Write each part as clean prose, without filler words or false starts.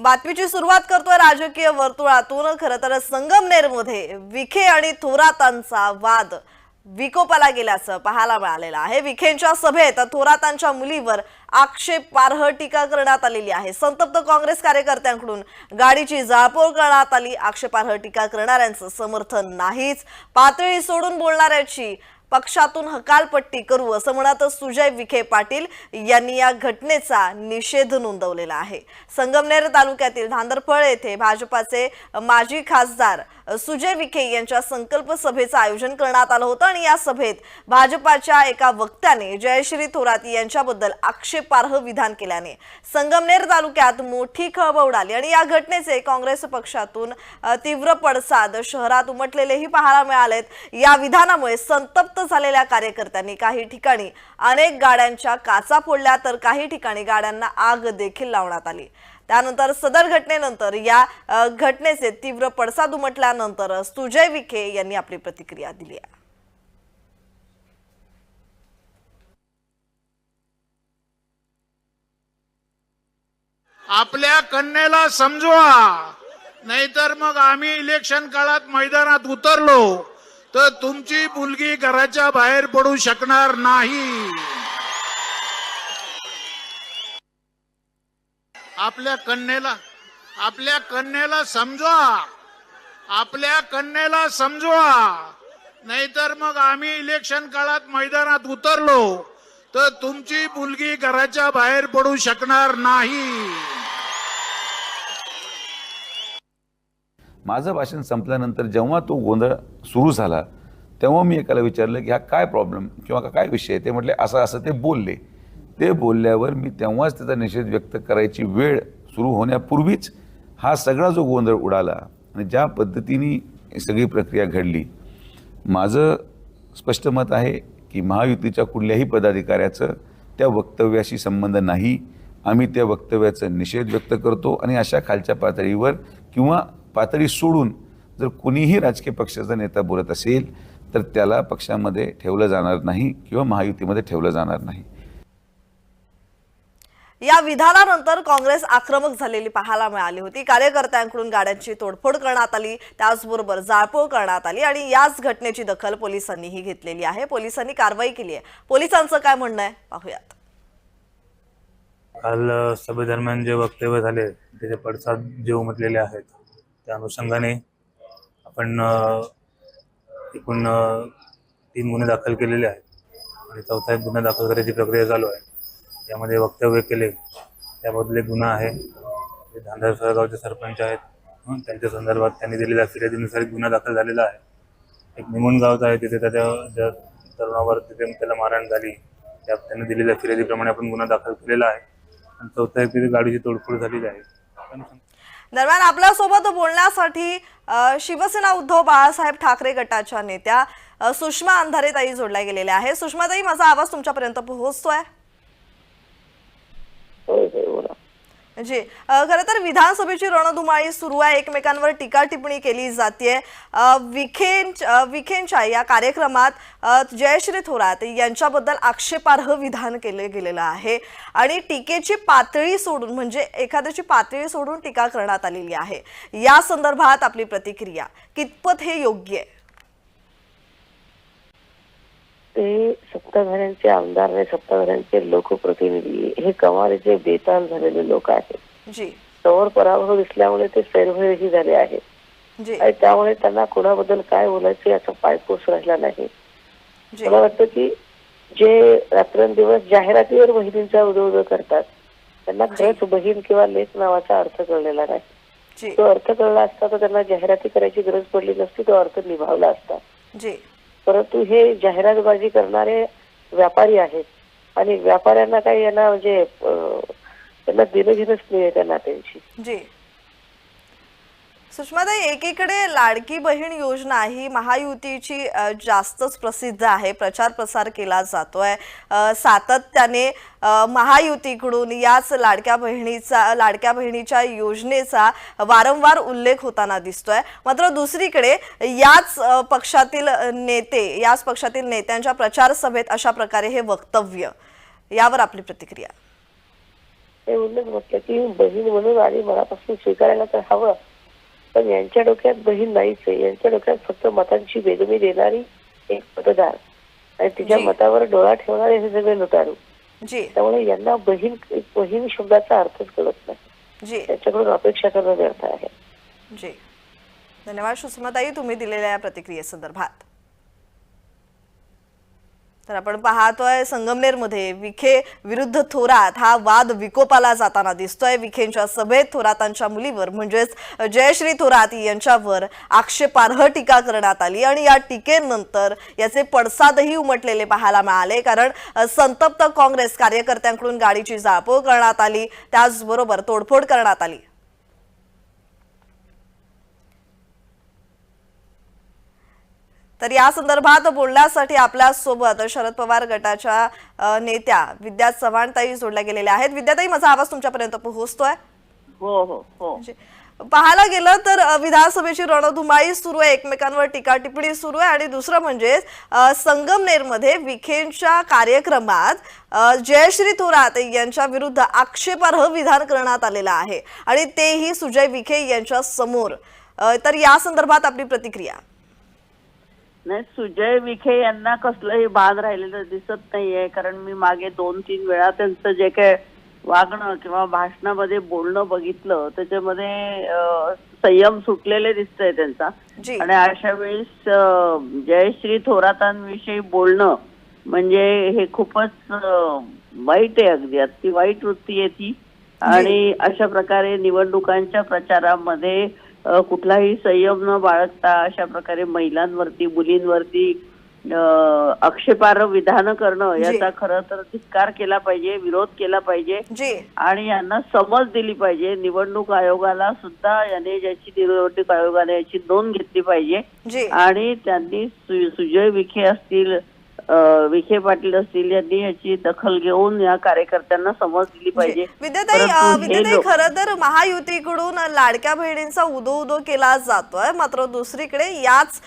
बातमीची सुरुवात करतोय राजकीय वर्तुळातून। खरं तर संगमनेरमध्ये विखे आणि थोरातांचा वाद विकोपाला गेल्याचं पाहायला मिळालेलं आहे। विखेंच्या सभेत थोरातांच्या मुलीवर आक्षेपार्ह टीका करण्यात आलेली आहे। संतप्त काँग्रेस कार्यकर्त्यांकडून गाडीची जाळपोळ करण्यात आली। आक्षेपार्ह टीका करणाऱ्यांचं समर्थन नाहीच, पातळी सोडून बोलणाऱ्याची पक्षातून हकालपट्टी करू असं म्हणत सुजय विखे पाटील यांनी या घटनेचा निषेध नोंदवलेला आहे। संगमनेर तालुक्यातील धांदरफळ येथे भाजपाचे माजी खासदार सुजय विखे यांच्या संकल्प सभेचं आयोजन करण्यात आलं होतं आणि या सभेत भाजपाच्या एका वक्त्याने जयश्री थोरात यांच्याबद्दल आक्षेपार्ह विधान केल्याने संगमनेर तालुक्यात मोठी खळबळ उडाली आणि या घटनेचे काँग्रेस पक्षातून तीव्र पडसाद शहरात उमटलेलेही पाहायला मिळालेत। या विधानामुळे संतप्त झालेल्या कार्यकर्त्यांनी काही ठिकाणी अनेक गाड्यांच्या काचा फोडल्या तर काही ठिकाणी गाड्यांना आग देखील लावण्यात आली। त्यानंतर सदर घटनेनंतर या घटनेचे तीव्र पडसाद उमटल्यानंतर सुजय विखे यांनी आपली प्रतिक्रिया दिली आहे। आपल्या कन्येला समजवा, नाहीतर मग आम्ही इलेक्शन काळात मैदानात उतरलो तर तुमची मुलगी घराच्या बाहेर पडू शकणार नाही। आपल्या कन्येला समजवा, नाहीतर मग आम्ही इलेक्शन काळात मैदानात उतरलो तर तुमची मुलगी घराच्या बाहेर पडू शकणार नाही। माझं भाषण संपल्यानंतर जेव्हा तो गोंधळ सुरू झाला तेव्हा मी एकाला विचारलं की हा काय प्रॉब्लेम किंवा काय विषय आहे। ते म्हटले असं असं ते बोलले। ते बोलल्यावर मी तेव्हाच त्याचा निषेध व्यक्त करायची वेळ सुरू होण्यापूर्वीच हा सगळा जो गोंधळ उडाला आणि ज्या पद्धतीने सगळी प्रक्रिया घडली, माझं स्पष्ट मत आहे की महायुतीच्या कुठल्याही पदाधिकाऱ्याचं त्या वक्तव्याशी संबंध नाही। आम्ही त्या वक्तव्याचा निषेध व्यक्त करतो आणि अशा खालच्या पातळीवर किंवा पातळी सोडून जर कोणीही राजकीय पक्षाचा नेता बोलत असेल तर त्याला पक्षामध्ये ठेवलं जाणार नाही किंवा महायुतीमध्ये ठेवलं जाणार नाही। या विधानानंतर काँग्रेस आक्रमक झालेली पाहायला मिळाली होती। कार्यकर्त्यांकडून गाड्यांची तोडफोड करण्यात आली, त्याचबरोबर जाळपोळ करण्यात आली आणि याच घटनेची दखल पोलिसांनीही घेतलेली आहे। पोलिसांनी कारवाई केली आहे। पोलिसांचं काय म्हणणं आहे पाहूयात। काल सभेदरम्यान जे वक्तव्य झाले त्याचे पडसाद जे उमटलेले आहेत त्या अनुषंगाने आपण एकूण 3 गुन्हे दाखल केलेले आहेत आणि चौथा एक गुन्हा दाखल करायची प्रक्रिया चालू आहे। त्यामध्ये वक्तव्य केले त्याबद्दल एक गुन्हा आहे। ते धांदरफळ गावचे सरपंच आहेत, त्यांच्या संदर्भात त्यांनी दिलेल्या फिर्यादीनुसार एक गुन्हा दाखल झालेला आहे। एक निमून गावचा आहे, तिथे ज्या तरुणावर तिथे त्याला मारहाण झाली त्यांनी दिलेल्या फिर्यादीप्रमाणे आपण गुन्हा दाखल केलेला आहे आणि चौथा एक तिथे गाडीची तोडफोड झालेली आहे। दरम्यान आपल्यासोबत बोलण्यासाठी शिवसेना उद्धव बाळासाहेब ठाकरे गटाच्या नेत्या सुषमा अंधारे ताई जोडल्या गेलेल्या आहे। सुषमा ताई, माझा आवाज तुमच्यापर्यंत पोहोचतोय? जी, खरं तर विधानसभेची रणधुमाळी सुरू आहे। एकमेकांवर टीका टिप्पणी केली जाते। विखेंच्या या कार्यक्रमात जयश्री थोरात यांच्याबद्दल आक्षेपार्ह विधान केले गेलेलं आहे आणि टीकेची पातळी सोडून म्हणजे एखाद्याची पातळी सोडून टीका करण्यात आलेली आहे। या संदर्भात आपली प्रतिक्रिया, कितपत हे योग्य आहे? ते सत्ताधाऱ्यांचे आमदार आणि सत्ताधाऱ्यांचे लोकप्रतिनिधी हे कमालीचे बेताल झालेले लोक आहेत। जी, समोर पराभव दिसल्यामुळे ते सैरभैरही झाले आहेत जी, आणि त्यामुळे त्यांना कोणाबद्दल काय बोलायचे याचा पायपोस राहिला नाही। जी, मला वाटतं की जे रात्रंदिवस जाहिरातीवर बहिणींचा उदोउद करतात त्यांना खरंच बहीण किंवा लेक नावाचा अर्थ कळलेला नाही। जी, तो अर्थ कळला असता तर त्यांना जाहिराती करायची गरज पडली नसती, तो अर्थ निभावला असता। जी, परंतु हे जाहिरातबाजी करणारे व्यापारी आहेत आणि व्यापाऱ्यांना काही यांना म्हणजे त्यांना देणं घेणंच नाही त्या नात्यांची। जी, सुषमाताई, एकीकडे लाडकी बहीण योजना ही महायुतीची जास्तच प्रसिद्ध आहे, प्रचार प्रसार केला जातोय सातत्याने। महायुतीकडून याच लाडक्या बहिणीच्या योजनेचा वारंवार उल्लेख होताना दिसतोय। मात्र दुसरीकडे याच पक्षातील नेत्यांच्या प्रचार सभेत अशा प्रकारे हे वक्तव्य, यावर आपली प्रतिक्रिया? ते म्हणूनच म्हटलं की बहीण म्हणून आणि मनापासून स्वीकारायला तर हवं, पण यांच्या डोक्यात बहीण नाहीच आहे. यांच्या डोक्यात फक्त मतांची बेदमी देणारी एक मतदार आणि तिच्या जी. मतावर डोळा ठेवणारे हे सगळे लुटारू. जी त्यामुळे यांना बहीण शब्दाचा अर्थच कळत नाही. जी त्याच्याकडून अपेक्षा करणं व्यर्थ आहे. जी धन्यवाद सुषमाताई तुम्ही दिलेल्या या प्रतिक्रियेसंदर्भात. तर आपण पाहतोय संगमनेरमध्ये विखे विरुद्ध थोरात हा वाद विकोपाला जाताना दिसतोय. विखेंच्या सभेत थोरातांच्या मुलीवर म्हणजेच जयश्री थोरात यांच्यावर आक्षेपार्ह टीका करण्यात आली आणि या टीकेनंतर याचे पडसादही उमटलेले पाहायला मिळाले. कारण संतप्त काँग्रेस कार्यकर्त्यांकडून गाडीची जाळपोळ करण्यात आली, त्याचबरोबर तोडफोड करण्यात आली. तर या संदर्भात बोलण्यासाठी आपल्या सोबत शरद पवार गटाच्या नेत्या विद्या चव्हाणताई जोडल्या गेलेल्या आहेत. विद्याताई, माझा आवाज तुमच्यापर्यंत पोहोचतोय? हो हो हो. म्हणजे पाहायला गेलं तर विधानसभेची रणधुमाळी सुरू आहे, एकमेकांवर टीका टिप्पणी सुरू आहे आणि दुसरं म्हणजे संगमनेरमध्ये विखेंच्या कार्यक्रमात जयश्री थोरात यांच्या विरुद्ध आक्षेपार्ह विधान करण्यात आलेलं आहे आणि तेही सुजय विखे यांच्या समोर. तर या संदर्भात आपली प्रतिक्रिया? नाही, सुजय विखे यांना कसलंही भान राहिलेलं दिसत नाहीये. कारण मी मागे 2-3 वेळा त्यांचं जे काय वागणं किंवा भाषणामध्ये बोलणं बघितलं, त्याच्यामध्ये संयम सुटलेले दिसतंय त्यांचा. जी. आणि अशा वेळेस जयश्री थोरातांविषयी बोलणं म्हणजे हे खूपच वाईट आहे, अगदी अति वाईट वृत्ती आहे ती. आणि अशा प्रकारे निवडणुकांच्या प्रचारामध्ये कुठलाही संयम न बाळगता अशा प्रकारे महिलांवरती, मुलींवरती आक्षेपार्ह विधान करणं याचा खरं तर धिक्कार केला पाहिजे, विरोध केला पाहिजे. जी. आणि यांना समज दिली पाहिजे. निवडणूक आयोगाला सुद्धा याने निवडणूक आयोगाने याची नोंद घेतली पाहिजे. जी. आणि त्यांनी सुजय विखे असतील, विखे पाटील असतील, यांनी याची दखल घेऊन या कार्यकर्त्यांना समज दिली पाहिजे. विद्याताई, खरं तर महायुतीकडून लाडक्या बहिणींचा उदो केला जातोय, मात्र दुसरीकडे याच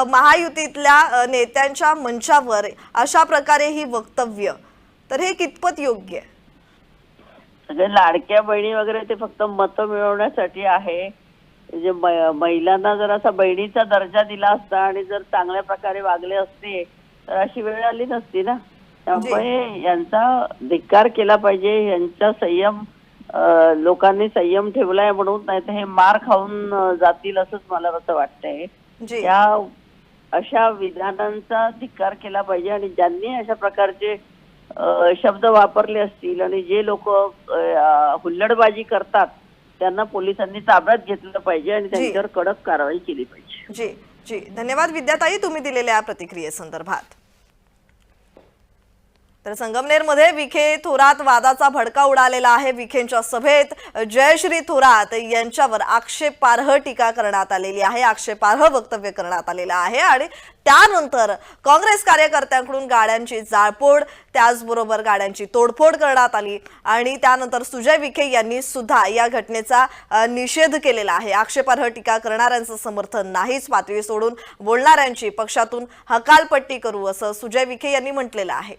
महायुतीतल्या नेत्यांच्या मंचावर अशा प्रकारे ही वक्तव्य, तर हे कितपत योग्य आहे? सगळे लाडक्या बहिणी वगैरे ते फक्त मतं मिळवण्यासाठी आहे. म्हणजे महिलांना जर असा बहिणीचा दर्जा दिला असता आणि जर चांगल्या प्रकारे वागले असते तर अशी वेळ आली नसती ना. त्यामुळे यांचा धिक्कार केला पाहिजे. यांचा संयम लोकांनी संयम ठेवलाय म्हणून, नाही तर हे मार खाऊन जातील असंच मला असं वाटतंय. या अशा विधानांचा धिक्कार केला पाहिजे. आणि ज्यांनी अशा प्रकारचे शब्द वापरले असतील आणि जे लोक हुल्लडबाजी करतात त्यांना पोलिसांनी ताब्यात घेतलं पाहिजे आणि त्यांच्यावर कडक कारवाई केली पाहिजे. जी जी धन्यवाद विद्याताई तुम्ही दिलेल्या प्रतिक्रियेसंदर्भात. तर संगमनेरमध्ये विखे थोरात वादाचा भडका उडालेला आहे. विखेंच्या सभेत जयश्री थोरात यांच्यावर आक्षेपार्ह टीका करण्यात आलेली आहे, आक्षेपार्ह वक्तव्य करण्यात आलेलं आहे आणि त्यानंतर काँग्रेस कार्यकर्त्यांकडून गाड्यांची जाळपोळ, त्याचबरोबर गाड्यांची तोडफोड करण्यात आली आणि त्यानंतर सुजय विखे यांनी सुद्धा या घटनेचा निषेध केलेला आहे. आक्षेपार्ह टीका करणाऱ्यांचं समर्थन नाहीच, पातळी सोडून बोलणाऱ्यांची पक्षातून हकालपट्टी करू असं सुजय विखे यांनी म्हटलेलं आहे.